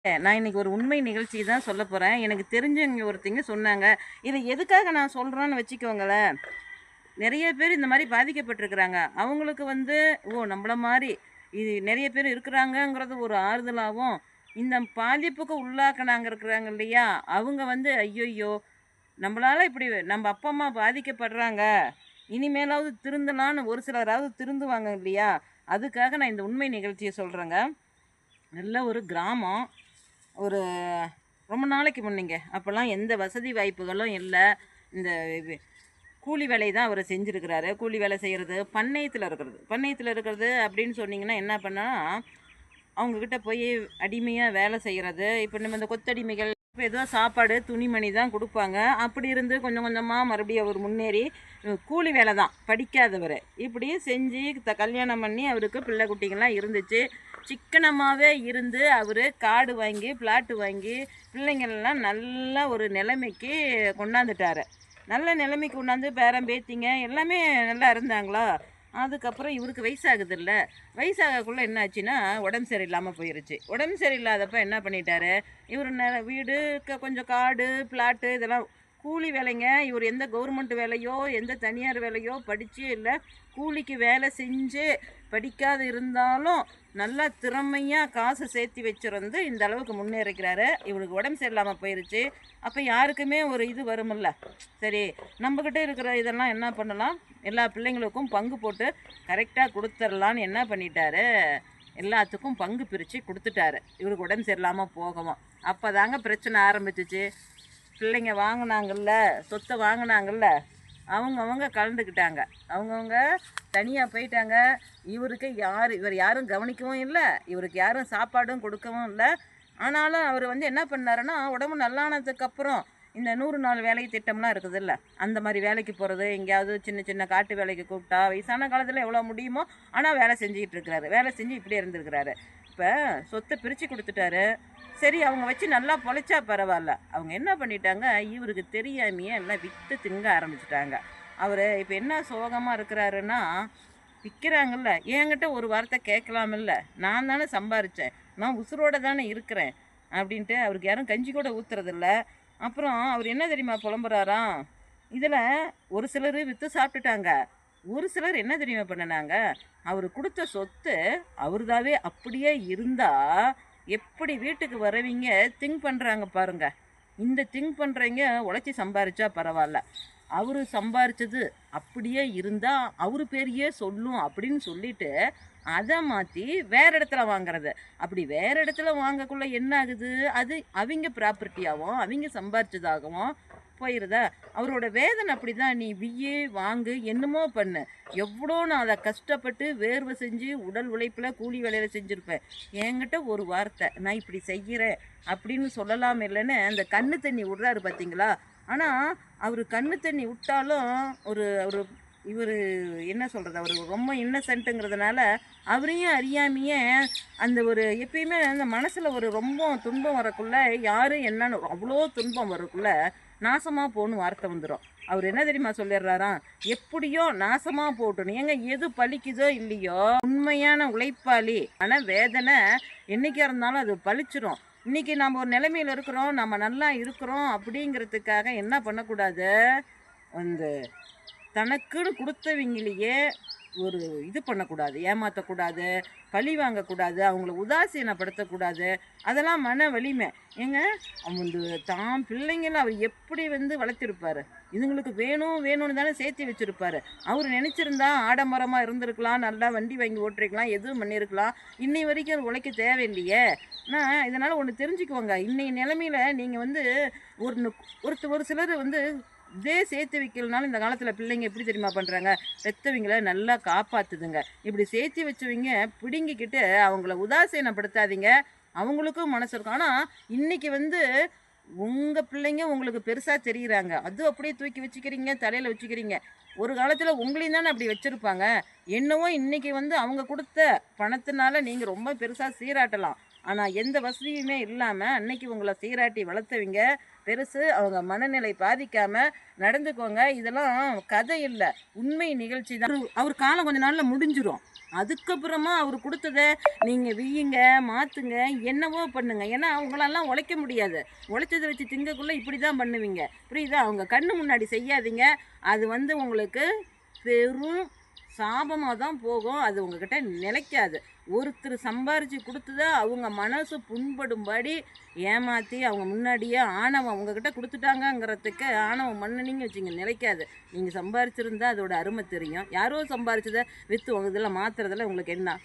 நான் இன்னைக்கு ஒரு உண்மை நிகழ்ச்சி தான் சொல்ல போகிறேன். எனக்கு தெரிஞ்சவங்க ஒருத்தங்க சொன்னாங்க. இதை எதுக்காக நான் சொல்கிறேன்னு வச்சுக்கோங்களேன். நிறைய பேர் இந்த மாதிரி பாதிக்கப்பட்டிருக்கிறாங்க. அவங்களுக்கு வந்து நம்மள மாதிரி இது நிறைய பேர் இருக்கிறாங்கங்கிறது ஒரு ஆறுதலாகவும், இந்த பாதிப்புக்கு உள்ளாக்கினாங்க இருக்கிறாங்க இல்லையா, அவங்க வந்து ஐயையோ, நம்மளால இப்படி நம்ம அப்பா அம்மா பாதிக்கப்படுறாங்க, இனிமேலாவது திருந்தலான்னு ஒரு சிலராவது திருந்துவாங்க இல்லையா, அதுக்காக நான் இந்த உண்மை நிகழ்ச்சியை சொல்கிறேங்க. நல்ல ஒரு கிராமம். ஒரு ரொம்ப நாளைக்கு முன்னேங்க. அப்போல்லாம் எந்த வசதி வாய்ப்புகளும் இல்லை. இந்த கூலி வேலை தான் அவர் செஞ்சுருக்கிறாரு. கூலி வேலை செய்கிறது, பண்ணையத்தில் இருக்கிறது அப்படின்னு சொன்னிங்கன்னா என்ன பண்ணால், அவங்கக்கிட்ட போய் அடிமையாக வேலை செய்கிறது. இப்போ நம்ம இந்த கொத்தடிமைகள் இப்போ ஏதோ சாப்பாடு துணிமணி தான் கொடுப்பாங்க. அப்படி இருந்து கொஞ்சம் கொஞ்சமாக மறுபடியும் அவர் முன்னேறி கூலி வேலை தான், படிக்காதவர் இப்படி செஞ்சு கல்யாணம் பண்ணி அவருக்கு பிள்ளை குட்டிங்கள்லாம் இருந்துச்சு. சிக்கனமாகவே இருந்து அவர் காடு வாங்கி பிளாட்டு வாங்கி பிள்ளைங்கள்லாம் நல்ல ஒரு நிலைமைக்கு கொண்டாந்துட்டார். நல்ல நிலைமைக்கு கொண்டாந்து பேரன் பேத்திங்க எல்லாமே நல்லா இருந்தாங்களா. அதுக்கப்புறம் இவருக்கு வயசாகுது இல்லை, வயசாகக்குள்ளே என்ன ஆச்சுன்னா உடம்பு சரியில்லாமல் போயிருச்சு. உடம்பு சரியில்லாதப்ப என்ன பண்ணிட்டாரு, இவர் வீடு கொஞ்சம் காடு பிளாட்டு இதெல்லாம் கூலி வேலைங்க. இவர் எந்த கவர்மெண்ட் வேலையோ எந்த தனியார் வேலையோ படித்து இல்லை, கூலிக்கு வேலை செஞ்சு படிக்காது இருந்தாலும் நல்லா திறமையாக காசு சேர்த்து வச்சுருந்து இந்த அளவுக்கு முன்னேறிக்கிறாரு. இவருக்கு உடம்பு சரியில்லாமல் போயிருச்சு. அப்போ யாருக்குமே ஒரு இது வருமில்ல, சரி நம்மக்கிட்ட இருக்கிற இதெல்லாம் என்ன பண்ணலாம், எல்லா பிள்ளைங்களுக்கும் பங்கு போட்டு கரெக்டாக கொடுத்துர்லான்னு என்ன பண்ணிட்டாரு, எல்லாத்துக்கும் பங்கு பிரித்து கொடுத்துட்டாரு. இவருக்கு உடம்பு சரியில்லாமல் போகவும் அப்போ தாங்க பிரச்சனை ஆரம்பிச்சிச்சு. பிள்ளைங்க வாங்கினாங்கல்ல, சொத்தை வாங்கினாங்கல்ல, அவங்கவுங்க கலந்துக்கிட்டாங்க. அவங்கவுங்க தனியாக போயிட்டாங்க. இவர் யாரும் கவனிக்கவும் இல்லை, இவருக்கு யாரும் சாப்பாடும் கொடுக்கவும் இல்லை. ஆனாலும் அவர் வந்து என்ன பண்ணாருன்னா, உடம்பு நல்லானதுக்கப்புறம் இந்த 100 நாள் வேலை திட்டம்லாம் இருக்குதுல்ல, அந்த மாதிரி வேலைக்கு போகிறது, எங்கேயாவது சின்ன சின்ன காட்டு வேலைக்கு கூப்பிட்டா வயசான காலத்தில் எவ்வளோ முடியுமோ ஆனால் வேலை செஞ்சுக்கிட்டு இருக்கிறாரு. வேலை செஞ்சு இப்படியே இருந்திருக்கிறாரு. இப்போ சொத்தை பிரித்து கொடுத்துட்டாரு. சரி, அவங்க வச்சு நல்லா பொழைச்சா பரவாயில்ல. அவங்க என்ன பண்ணிட்டாங்க, இவருக்கு தெரியாமையே எல்லாம் விற்று திங்க ஆரம்பிச்சிட்டாங்க. அவர் இப்போ என்ன சோகமாக இருக்கிறாருன்னா, விற்கிறாங்கல்ல, என்கிட்ட ஒரு வார்த்தை கேட்கலாமில்ல, நான் தானே சம்பாரித்தேன், நான் உசுரோடு தானே இருக்கிறேன் அப்படின்ட்டு அவருக்கு யாரும் கஞ்சி கூட ஊற்றுறதில்ல. அப்புறம் அவர் என்ன தெரியுமா புலம்புறாராம், இதில் ஒரு சிலர் விற்று சாப்பிட்டுட்டாங்க, ஒரு சிலர் என்ன தெரியுமா பண்ணினாங்க, அவர் கொடுத்த சொத்து அவருதாவே அப்படியே இருந்தால் எப்படி வீட்டுக்கு வரவீங்க திங்க் பண்ணுறாங்க பாருங்க. இந்த திங்க் பண்ணுறவங்க உழைச்சி சம்பாரிச்சா பரவாயில்ல, அவரு சம்பாரிச்சது அப்படியே இருந்தால் அவரு பேரையே சொல்லும் அப்படின்னு சொல்லிட்டு அதை மாற்றி வேறு இடத்துல வாங்குறது. அப்படி வேறு இடத்துல வாங்கக்குள்ள என்ன ஆகுது, அது அவங்க ப்ராப்பர்ட்டியாகவும் அவங்க சம்பாரிச்சதாகவும் போயிடுதா. அவரோட வேதனை அப்படி தான். நீ வியே வாங்கு என்னமோ பண்ணு, எவ்வளோ நான் அதை கஷ்டப்பட்டு வேர்வை செஞ்சு உடல் உழைப்பில் கூலி வேலையில் செஞ்சுருப்பேன், என்கிட்ட ஒரு வார்த்தை நான் இப்படி செய்கிறேன் அப்படின்னு சொல்லலாம் இல்லைன்னு அந்த கண்ணு தண்ணி விடுறாரு பார்த்தீங்களா. ஆனால் அவர் கண்ணு தண்ணி விட்டாலும் ஒரு ஒரு இவர் என்ன சொல்கிறது, அவர் ரொம்ப இன்னசென்ட்டுங்கிறதுனால அவரையும் அறியாமையே அந்த ஒரு எப்பயுமே அந்த மனசில் ஒரு ரொம்ப துன்பம் வரக்குள்ள, யார் என்னன்னு அவ்வளோ துன்பம் வரக்குள்ள நாசமாக போகணும் வார்த்தை வந்துடும். அவர் என்ன தெரியுமா சொல்லிடுறாராம், எப்படியோ நாசமாக போட்டணும். ஏங்க எது பழிக்குதோ இல்லையோ, உண்மையான உழைப்பாளி ஆனால் வேதனை என்றைக்கா இருந்தாலும் அது பழிச்சிடும். இன்றைக்கி நம்ம ஒரு நிலைமையில் இருக்கிறோம், நம்ம நல்லா இருக்கிறோம் அப்படிங்கிறதுக்காக என்ன பண்ணக்கூடாது, அந்த தனக்குன்னு கொடுத்தவங்களையே ஒரு இது பண்ணக்கூடாது, ஏமாற்றக்கூடாது, பழி வாங்கக்கூடாது, அவங்கள உதாசீனப்படுத்தக்கூடாது. அதெல்லாம் மன வலிமை. ஏங்க அவங்க தான் பிள்ளைங்கள அவர் எப்படி வந்து வளர்த்திருப்பார், இதுங்களுக்கு வேணும் வேணும்னு தானே சேர்த்து வச்சுருப்பார். அவர் நினச்சிருந்தா ஆடம்பரமாக இருந்திருக்கலாம், நல்லா வண்டி வாங்கி ஓட்டிருக்கலாம், எதுவும் பண்ணியிருக்கலாம். இன்னை வரைக்கும் அது உழைக்க தேவையில்லையே. ஆனால் இதனால் ஒன்று தெரிஞ்சுக்குவாங்க, இன்னைய நிலைமையில் நீங்கள் வந்து ஒரு சிலர் வந்து இதே சேர்த்து வைக்கலனாலும் இந்த காலத்தில் பிள்ளைங்க எப்படி தெரியுமா பண்ணுறாங்க, பெற்றவங்கள நல்லா காப்பாற்றுதுங்க. இப்படி சேர்த்து வச்சவங்க பிடுங்கிக்கிட்டு அவங்கள உதாசீனப்படுத்தாதீங்க, அவங்களுக்கும் மனசு இருக்கும். ஆனால் இன்றைக்கி வந்து உங்கள் பிள்ளைங்க உங்களுக்கு பெருசாக தெரிகிறாங்க, அதுவும் அப்படியே தூக்கி வச்சுக்கிறீங்க, தலையில் வச்சுக்கிறீங்க. ஒரு காலத்தில் உங்களையும் தானே அப்படி வச்சுருப்பாங்க. என்னவோ இன்றைக்கி வந்து அவங்க கொடுத்த பணத்தினால நீங்கள் ரொம்ப பெருசாக சீராட்டலாம். ஆனால் எந்த வசதியுமே இல்லாமல் அன்னைக்கு உங்களை சீராட்டி வளர்த்தவங்க பெருசு. அவங்க மனநிலை பாதிக்காமல் நடந்துக்கோங்க. இதெல்லாம் கதை இல்லை, உண்மை நிகழ்ச்சி தான். அவர் காலம் கொஞ்ச நாளில் முடிஞ்சிடும். அதுக்கப்புறமா அவர் கொடுத்ததை நீங்கள் வீயுங்க, மாற்றுங்க, என்னவோ பண்ணுங்க. ஏன்னா அவங்களெல்லாம் உழைக்க முடியாது. உழைச்சதை வச்சு திங்கக்குள்ளே இப்படி தான் பண்ணுவீங்க, புரியுதா? அவங்க கண்ணு முன்னாடி செய்யாதீங்க. அது உங்களுக்கு பெரும் சாபமாக தான் போகும். அது உங்ககிட்ட நிலைக்காது. ஒருத்தர் சம்பாரித்து கொடுத்ததை அவங்க மனசு புண்படும்படி ஏமாற்றி அவங்க முன்னாடியே ஆணவம் உங்ககிட்ட கொடுத்துட்டாங்கங்கிறதுக்கு ஆணவம் மண்ணுனீங்க வச்சுங்க, நிலைக்காது. நீங்கள் சம்பாரிச்சிருந்தா அதோட அருமை தெரியும். யாரோ சம்பாரிச்சதை விற்று உங்கள் இதில் மாற்றுறதுல உங்களுக்கு என்ன?